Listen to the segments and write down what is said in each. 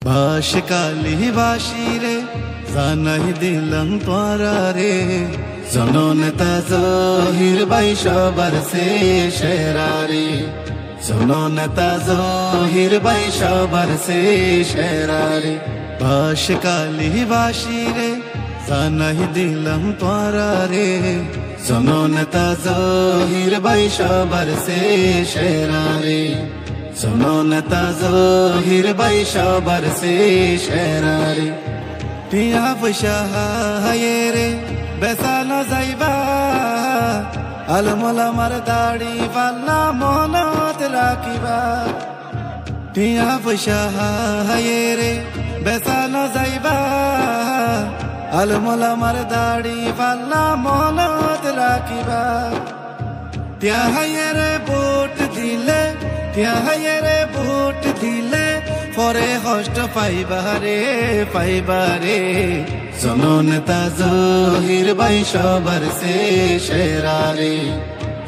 বাঁশকালি বাঁশি রে জানাই দিলাম তোরা রে, জননেতা জহির ভাই সবার সেরা রে, জননেতা জহির ভাই সবার সেরা রে। বাঁশকালি বাঁশি রে জানাই দিলাম তোরা রে, জননেতা জহির ভাই সবার সেরা রে, জননেতা জহির ভাই সবার সেরা রে। টিয়া পয়সা হায়ে রে বেসানো যাইবা, আলমল আমার দাড়ি পাল্লা মনত রাখিবা। টিয়া পয়সা হায়ে রে বেসানো যাইবা, আলমল আমার দাড়ি পাল্লা মনত রাখিবা। টিয়া হায়ে রে ভোট দিলে, টিয়া হায়ে রে ভোট দিলে পরে কষ্ট পাইবারে পাইবারে, জননেতা জহির ভাই সবার সেরা রে,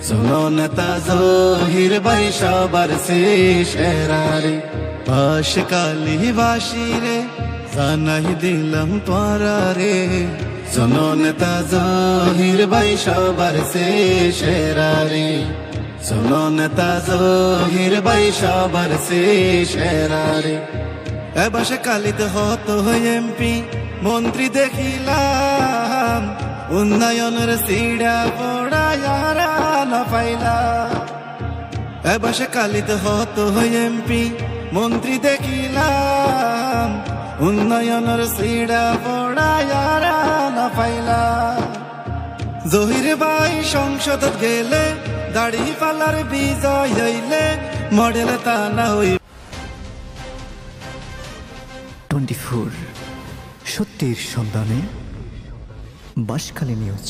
জননেতা জহির ভাই সবার সেরা রে। বাঁশকালি বাঁশি রে জানাই দিলাম তোরা রে, জননেতা জহির ভাই সবার সেরা রে, জননেতা জহির ভাই সবার সেরা রে। এ বাঁশকালিতে হত এমপি মন্ত্রী দেখিলাম, উন্নয়নের সিঁড়া পড়া যারা না পাইলাম। এ বাঁশকালিতে হত এমপি মন্ত্রী দেখিলাম, উন্নয়নের সিঁড়া পড়া যারা না পাইলাম। জহির ভাই সংসদ গেলে দাড়ি পাল্লার বিজয় হইলে মডেল তা না হই। 24 সত্যের সন্ধানে বাঁশখালী নিউজ।